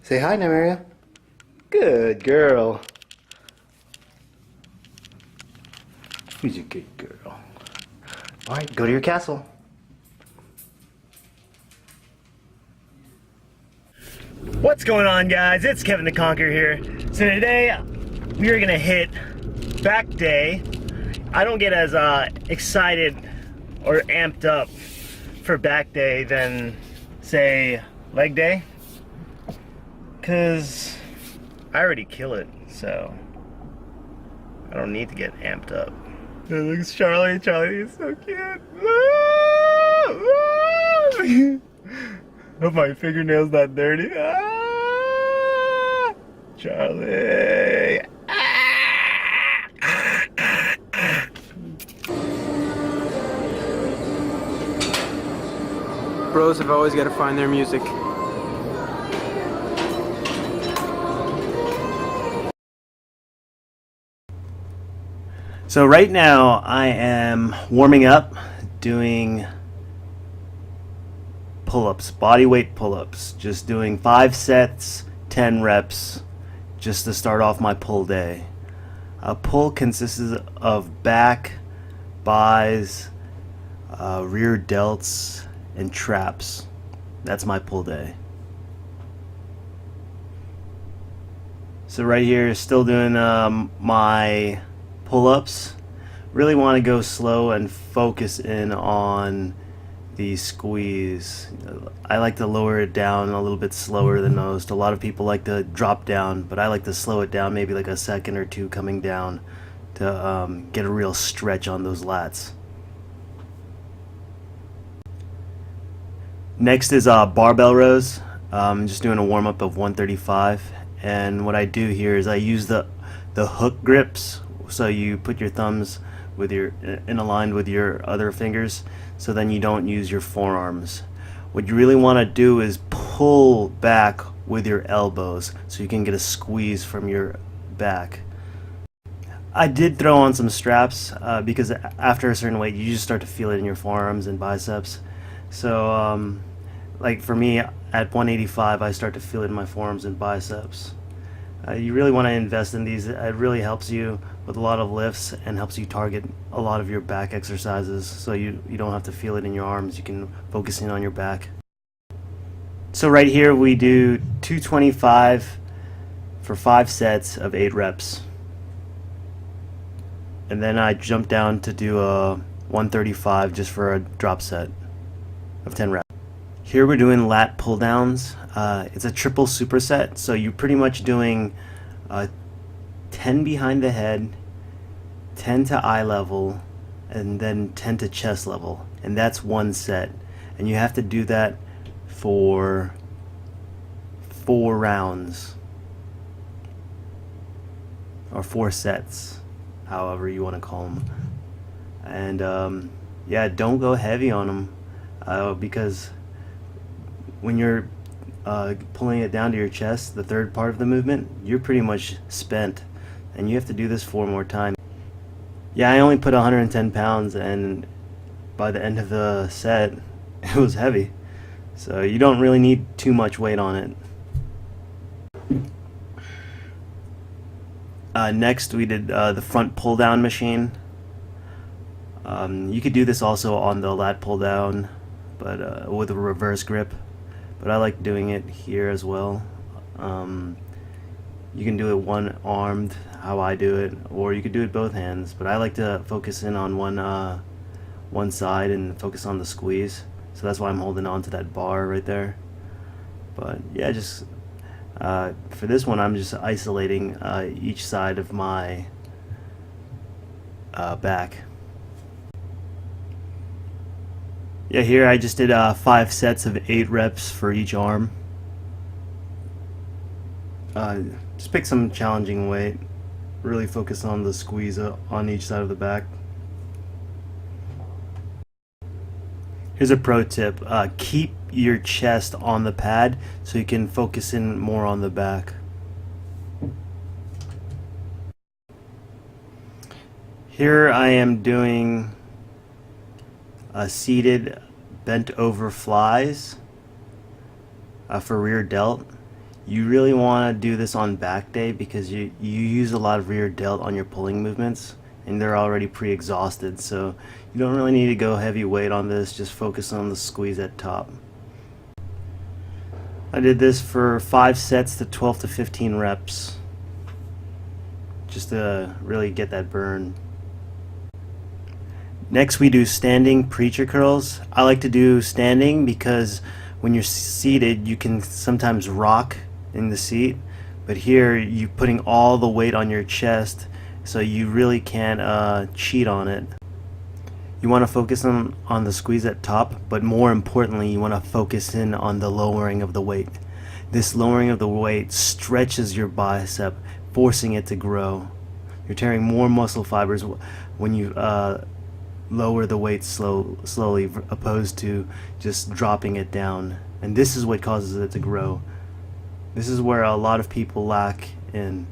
Say hi, Namaria. Good girl. Who's a good girl? Alright, go to your castle. What's going on, guys? It's Kevin the Conqueror here. So today we are gonna hit back day. I don't get as excited or amped up for back day than say leg day, cause I already kill it, so I don't need to get amped up. There looks Charlie. Charlie is so cute. Hope my fingernail's not dirty. Charlie. Bros have always got to find their music. So right now I am warming up, doing pull-ups, body weight pull-ups, just doing 5 sets, 10 reps, just to start off my pull day. A pull consists of back, buys, rear delts, and traps. That's my pull day. So right here, still doing my pull-ups. Really want to go slow and focus in on the squeeze. I like to lower it down a little bit slower than most. A lot of people like to drop down, but I like to slow it down, maybe like a second or two coming down to get a real stretch on those lats. Next is barbell rows. I'm just doing a warm-up of 135, and what I do here is I use the hook grips. So you put your thumbs with your aligned with your other fingers, so then you don't use your forearms. What you really want to do is pull back with your elbows so you can get a squeeze from your back. I did throw on some straps because after a certain weight you just start to feel it in your forearms and biceps. So like for me at 185 I start to feel it in my forearms and biceps. You really want to invest in these. It really helps you with a lot of lifts and helps you target a lot of your back exercises, so you don't have to feel it in your arms. You can focus in on your back. So right here we do 225 for 5 sets of 8 reps, and then I jump down to do a 135 just for a drop set of 10 reps. Here we're doing lat pull downs. It's a triple superset, so you're pretty much doing 10 behind the head, 10 to eye level, and then 10 to chest level, and that's one set. And you have to do that for 4 rounds or 4 sets, however you want to call them. And yeah, don't go heavy on them because when you're pulling it down to your chest, the third part of the movement, you're pretty much spent, and you have to do this 4 more times. Yeah, I only put 110 pounds, and by the end of the set it was heavy, so you don't really need too much weight on it. Next we did the front pull down machine. You could do this also on the lat pull down, but with a reverse grip. But I like doing it here as well. You can do it one-armed, how I do it, or you could do it both hands. But I like to focus in on one side and focus on the squeeze. So that's why I'm holding on to that bar right there. But yeah, just for this one, I'm just isolating each side of my back. Yeah, here I just did 5 sets of 8 reps for each arm. Just pick some challenging weight. Really focus on the squeeze on each side of the back. Here's a pro tip. Keep your chest on the pad so you can focus in more on the back. Here I am doing seated bent over flies for rear delt. You really want to do this on back day because you use a lot of rear delt on your pulling movements, and they're already pre-exhausted, so you don't really need to go heavy weight on this. Just focus on the squeeze at top. I did this for 5 sets to 12 to 15 reps, just to really get that burn. Next we do standing preacher curls. I like to do standing because when you're seated you can sometimes rock in the seat, but here you're putting all the weight on your chest, so you really can't cheat on it. You want to focus on the squeeze at top, but more importantly you want to focus in on the lowering of the weight. This lowering of the weight stretches your bicep, forcing it to grow. You're tearing more muscle fibers when you lower the weight slowly, opposed to just dropping it down. And this is what causes it to grow. This is where a lot of people lack in.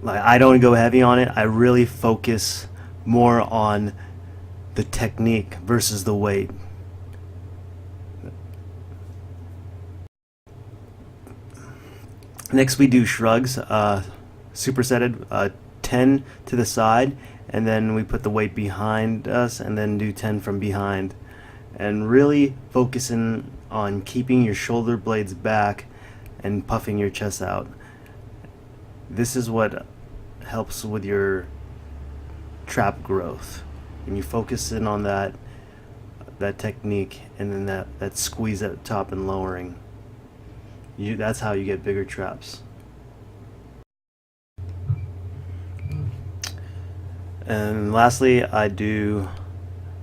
Like, I don't go heavy on it. I really focus more on the technique versus the weight. Next we do shrugs, supersetted, 10 to the side, and then we put the weight behind us and then do 10 from behind, and really focusing on keeping your shoulder blades back and puffing your chest out. This is what helps with your trap growth. When you focus in on that technique, and then that squeeze at the top and lowering, that's how you get bigger traps. And lastly, I do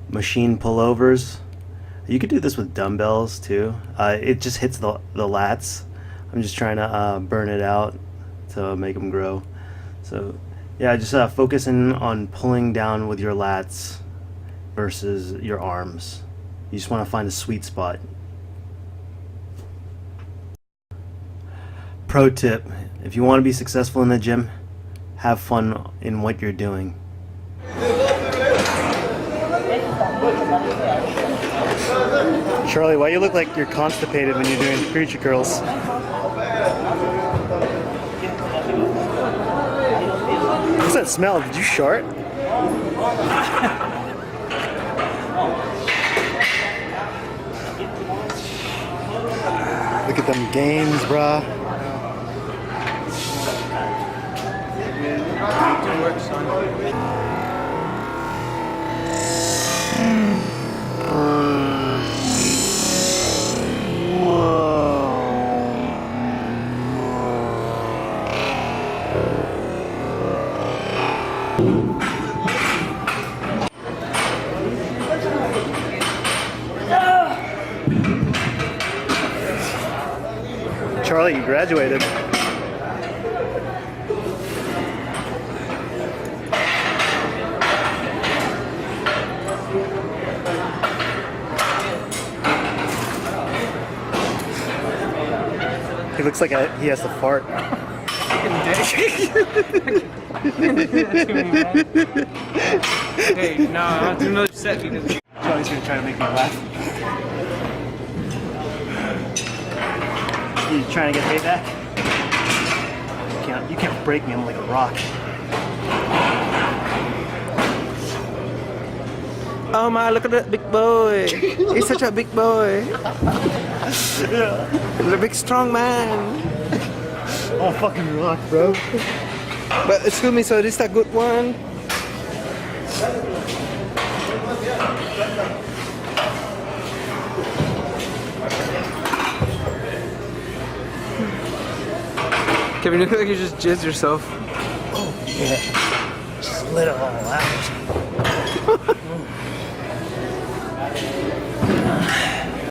machine pullovers. You could do this with dumbbells too. It just hits the lats. I'm just trying to burn it out to make them grow. So yeah, just focusing on pulling down with your lats versus your arms. You just want to find a sweet spot. Pro tip: if you want to be successful in the gym, have fun in what you're doing. Charlie, why you look like you're constipated when you're doing preacher curls? What's that smell? Did you shart? Look at them gains, bruh. Charlie, you graduated. He looks like he has to fart. Hey, no, I'll do another set because Charlie's gonna try to make me laugh. You trying to get payback? You can't break me. I'm like a rock. oh my, look at that big boy. He's such a big boy. He's a big strong man. Oh, fucking rock, bro. But excuse me, so this is a good one? Kevin, you look like you just jizzed yourself. Oh, yeah. Just let it all out.